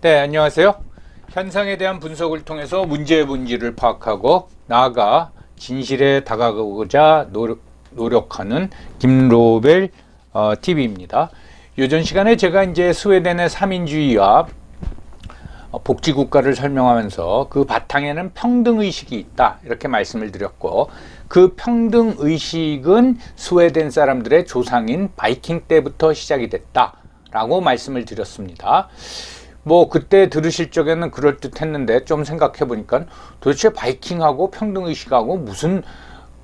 네, 안녕하세요. 현상에 대한 분석을 통해서 문제의 본질을 파악하고 나아가 진실에 다가가고자 노력하는 김로벨 TV입니다. 요전 시간에 제가 이제 스웨덴의 삼인주의와 복지국가를 설명하면서 그 바탕에는 평등의식이 있다 이렇게 말씀을 드렸고, 그 평등의식은 스웨덴 사람들의 조상인 바이킹 때부터 시작이 됐다 라고 말씀을 드렸습니다. 뭐 그때 들으실 적에는 그럴듯했는데 좀 생각해 보니까 도대체 바이킹하고 평등의식하고 무슨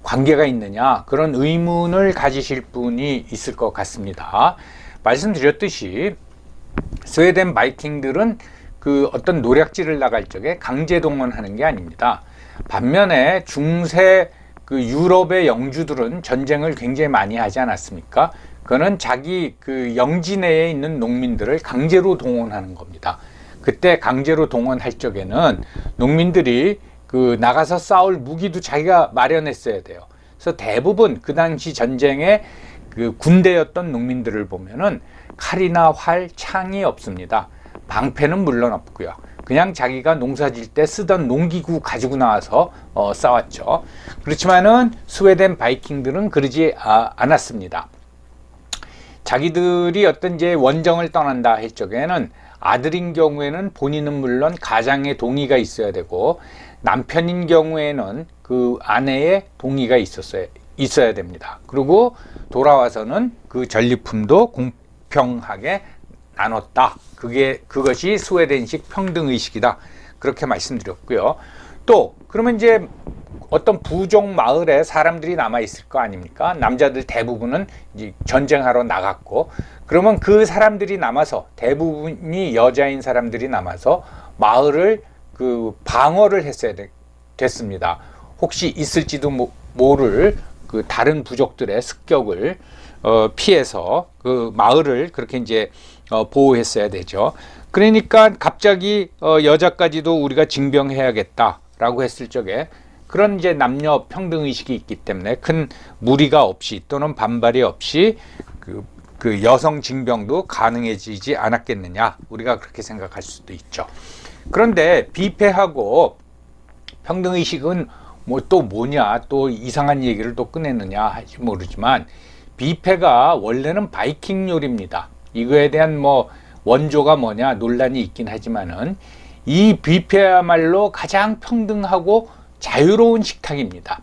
관계가 있느냐, 그런 의문을 가지실 분이 있을 것 같습니다. 말씀드렸듯이 스웨덴 바이킹들은 그 어떤 노략질을 나갈 적에 강제 동원하는 게 아닙니다. 반면에 중세 그 유럽의 영주들은 전쟁을 굉장히 많이 하지 않았습니까? 그거는 자기 그 영지 내에 있는 농민들을 강제로 동원하는 겁니다. 그때 강제로 동원할 적에는 농민들이 그 나가서 싸울 무기도 자기가 마련했어야 돼요. 그래서 대부분 그 당시 전쟁의 그 군대였던 농민들을 보면은 칼이나 활, 창이 없습니다. 방패는 물론 없고요. 그냥 자기가 농사질 때 쓰던 농기구 가지고 나와서 싸웠죠. 그렇지만은 스웨덴 바이킹들은 그러지 않았습니다. 자기들이 어떤 이제 원정을 떠난다 할 적에는 아들인 경우에는 본인은 물론 가장의 동의가 있어야 되고, 남편인 경우에는 그 아내의 동의가 있어야 됩니다. 그리고 돌아와서는 그 전리품도 공평하게 나눴다. 그것이 스웨덴식 평등의식이다. 그렇게 말씀드렸고요. 또 그러면 이제 어떤 부족 마을에 사람들이 남아 있을 거 아닙니까? 남자들 대부분은 이제 전쟁하러 나갔고, 그러면 그 사람들이 남아서, 대부분이 여자인 사람들이 남아서 마을을 그 방어를 했어야 됐습니다. 혹시 있을지도 모를 그 다른 부족들의 습격을 피해서 그 마을을 그렇게 이제 보호했어야 되죠. 그러니까 갑자기 여자까지도 우리가 징병해야겠다라고 했을 적에 그런 이제 남녀 평등 의식이 있기 때문에 큰 무리가 없이 또는 반발이 없이 그 여성 징병도 가능해지지 않았겠느냐, 우리가 그렇게 생각할 수도 있죠. 그런데 비패하고 평등 의식은 뭐 또 뭐냐, 또 이상한 얘기를 또 꺼내느냐 할지 모르지만, 비패가 원래는 바이킹 요리입니다. 이거에 대한 뭐 원조가 뭐냐 논란이 있긴 하지만은 이 뷔페야말로 가장 평등하고 자유로운 식탁입니다.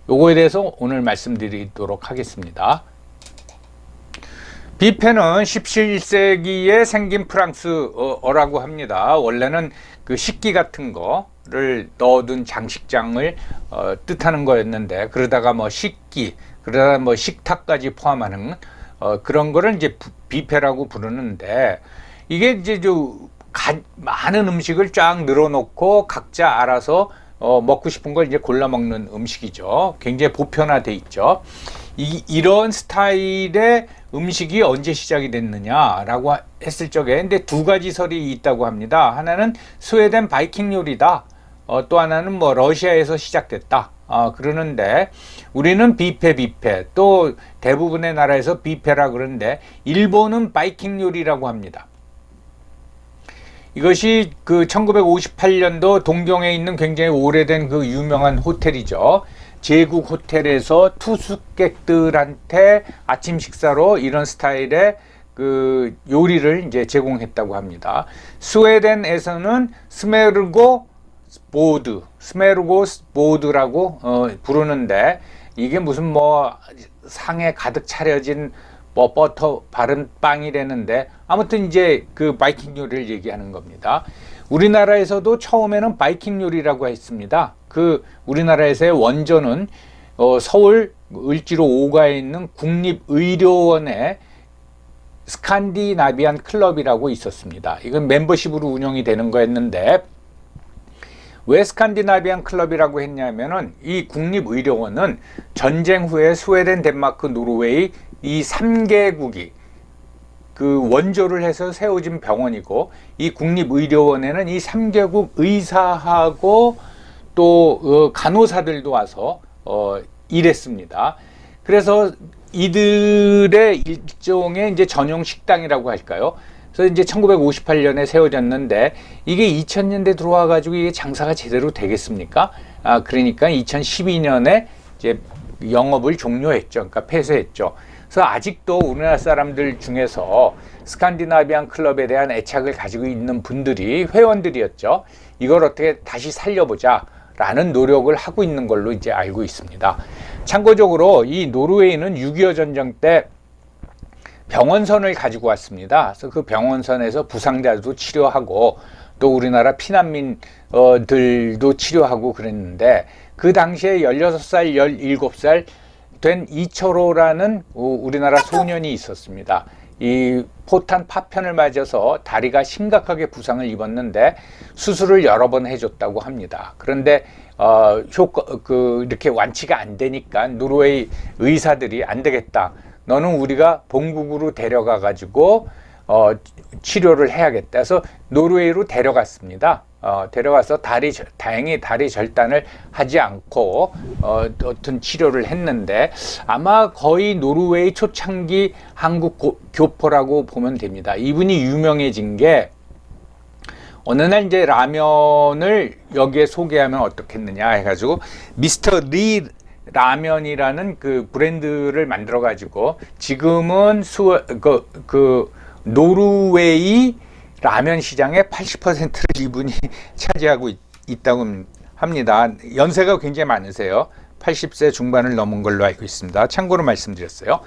요거에 대해서 오늘 말씀드리도록 하겠습니다. 뷔페는 17세기에 생긴 프랑스어라고 합니다. 원래는 그 식기 같은 거를 넣어둔 장식장을 뜻하는 거였는데, 그러다가 뭐 식기, 그러다가 뭐 식탁까지 포함하는 그런 거를 이제 뷔페라고 부르는데, 이게 이제 많은 음식을 쫙 늘어놓고 각자 알아서 먹고 싶은 걸 이제 골라 먹는 음식이죠. 굉장히 보편화돼 있죠. 이런 스타일의 음식이 언제 시작이 됐느냐라고 했을 적에 근데 두 가지 설이 있다고 합니다. 하나는 스웨덴 바이킹 요리다. 또 하나는 뭐 러시아에서 시작됐다. 그러는데 우리는 뷔페, 또 대부분의 나라에서 뷔페라 그러는데 일본은 바이킹 요리라고 합니다. 이것이 그 1958년도 동경에 있는 굉장히 오래된 그 유명한 호텔이죠. 제국 호텔에서 투숙객들한테 아침 식사로 이런 스타일의 그 요리를 이제 제공했다고 합니다. 스웨덴에서는 스메르고스보드라고 부르는데, 이게 무슨 뭐 상에 가득 차려진 뭐 버터 바른 빵이라는데, 아무튼 이제 그 바이킹 요리를 얘기하는 겁니다. 우리나라에서도 처음에는 바이킹 요리라고 했습니다. 그 우리나라에서의 원조는 서울 을지로 5가에 있는 국립의료원의 스칸디나비안 클럽이라고 있었습니다. 이건 멤버십으로 운영이 되는 거였는데, 왜 스칸디나비안 클럽이라고 했냐면은 이 국립의료원은 전쟁 후에 스웨덴, 덴마크, 노르웨이 이 3개국이 그 원조를 해서 세워진 병원이고, 이 국립의료원에는 이 3개국 의사하고 또 간호사들도 와서 일했습니다. 그래서 이들의 일종의 이제 전용 식당이라고 할까요? 그래서 이제 1958년에 세워졌는데 이게 2000년대 들어와 가지고 이게 장사가 제대로 되겠습니까? 그러니까 2012년에 이제 영업을 종료했죠. 그러니까 폐쇄했죠. 그래서 아직도 우리나라 사람들 중에서 스칸디나비안 클럽에 대한 애착을 가지고 있는 분들이 회원들이었죠. 이걸 어떻게 다시 살려보자 라는 노력을 하고 있는 걸로 이제 알고 있습니다. 참고적으로 이 노르웨이는 6.25 전쟁 때 병원선을 가지고 왔습니다. 그래서 그 병원선에서 부상자도 치료하고 또 우리나라 피난민들도 치료하고 그랬는데 그 당시에 16살, 17살 된 이철호라는 우리나라 소년이 있었습니다. 이 포탄 파편을 맞아서 다리가 심각하게 부상을 입었는데 수술을 여러 번 해줬다고 합니다. 그런데 이렇게 완치가 안 되니까 노르웨이 의사들이 안 되겠다. 너는 우리가 본국으로 데려가 가지고 치료를 해야겠다. 그래서 노르웨이로 데려갔습니다. 데려가서 다행히 다리 절단을 하지 않고 어떤 치료를 했는데 아마 거의 노르웨이 초창기 한국 교포라고 보면 됩니다. 이분이 유명해진 게 어느 날 이제 라면을 여기에 소개하면 어떻겠느냐 해가지고 미스터 리 라면이라는 그 브랜드를 만들어 가지고 지금은 노르웨이 라면 시장의 80%를 이분이 차지하고 있다고 합니다. 연세가 굉장히 많으세요. 80세 중반을 넘은 걸로 알고 있습니다. 참고로 말씀드렸어요.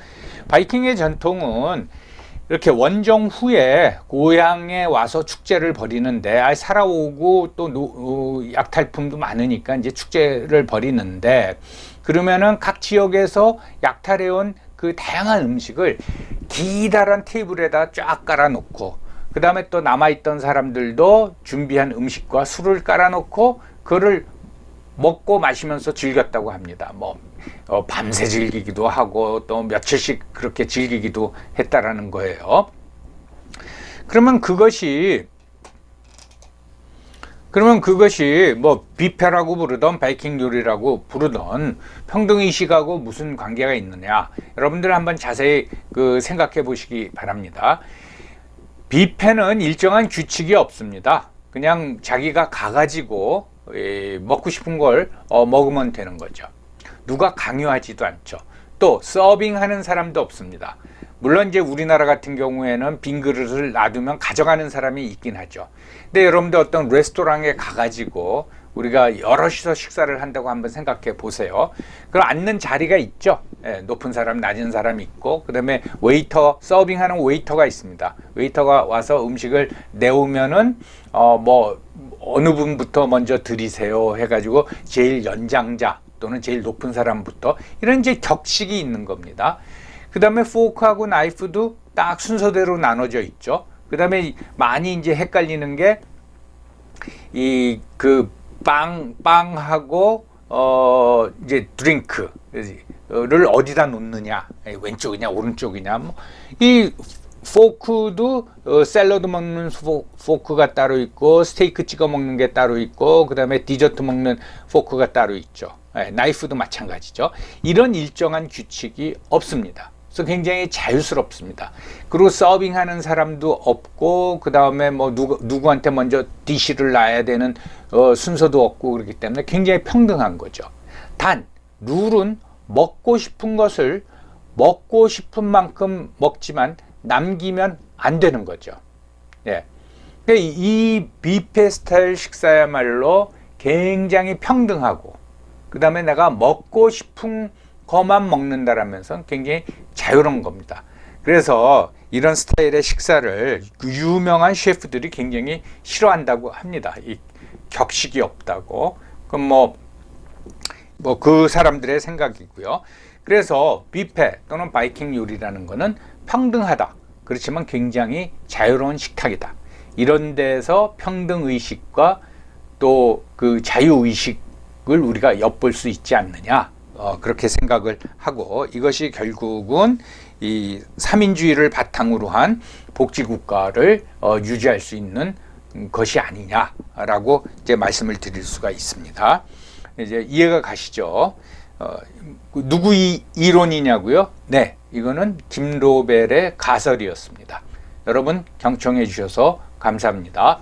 바이킹의 전통은 이렇게 원정 후에 고향에 와서 축제를 벌이는데 살아오고 또 약탈품도 많으니까 이제 축제를 벌이는데 그러면은 각 지역에서 약탈해온 그 다양한 음식을 기다란 테이블에다 쫙 깔아놓고 그 다음에 또 남아있던 사람들도 준비한 음식과 술을 깔아놓고 그거를 먹고 마시면서 즐겼다고 합니다. 밤새 즐기기도 하고 또 며칠씩 그렇게 즐기기도 했다라는 거예요. 그러면 그것이 뷔페라고 부르던 바이킹 요리라고 부르던 평등의식하고 무슨 관계가 있느냐? 여러분들 한번 자세히 생각해 보시기 바랍니다. 뷔페는 일정한 규칙이 없습니다. 그냥 자기가 가가지고 먹고 싶은 걸 먹으면 되는 거죠. 누가 강요하지도 않죠. 또 서빙하는 사람도 없습니다. 물론 이제 우리나라 같은 경우에는 빈 그릇을 놔두면 가져가는 사람이 있긴 하죠. 근데 여러분들 어떤 레스토랑에 가가지고 우리가 여럿이서 식사를 한다고 한번 생각해 보세요. 그럼 앉는 자리가 있죠. 높은 사람, 낮은 사람이 있고, 그 다음에 서빙하는 웨이터가 있습니다. 웨이터가 와서 음식을 내오면은, 어느 분부터 먼저 드리세요 해가지고 제일 연장자 또는 제일 높은 사람부터 이런 이제 격식이 있는 겁니다. 그 다음에 포크하고 나이프도 딱 순서대로 나눠져 있죠. 그 다음에 많이 이제 헷갈리는 게 빵하고 이제 드링크를 어디다 놓느냐, 왼쪽이냐 오른쪽이냐. 이 포크도 샐러드 먹는 포크가 따로 있고 스테이크 찍어 먹는 게 따로 있고 그 다음에 디저트 먹는 포크가 따로 있죠. 나이프도 마찬가지죠. 이런 일정한 규칙이 없습니다. 그래서 굉장히 자유스럽습니다. 그리고 서빙하는 사람도 없고 그 다음에 누구한테 먼저 디시를 놔야 되는 순서도 없고 그렇기 때문에 굉장히 평등한 거죠. 단 룰은 먹고 싶은 것을 먹고 싶은 만큼 먹지만 남기면 안 되는 거죠. 이 뷔페 스타일 식사야말로 굉장히 평등하고 그 다음에 내가 먹고 싶은 것만 먹는다라면서 굉장히 자유로운 겁니다. 그래서 이런 스타일의 식사를 유명한 셰프들이 굉장히 싫어한다고 합니다. 이 격식이 없다고. 그럼 그 사람들의 생각이고요. 그래서 뷔페 또는 바이킹 요리라는 것은 평등하다. 그렇지만 굉장히 자유로운 식탁이다. 이런 데서 평등의식과 또 그 자유의식을 우리가 엿볼 수 있지 않느냐. 그렇게 생각을 하고 이것이 결국은 이 삼인주의를 바탕으로 한 복지국가를 유지할 수 있는 것이 아니냐라고 이제 말씀을 드릴 수가 있습니다. 이제 이해가 가시죠? 누구 이론이냐고요? 네, 이거는 김로벨의 가설이었습니다. 여러분 경청해 주셔서 감사합니다.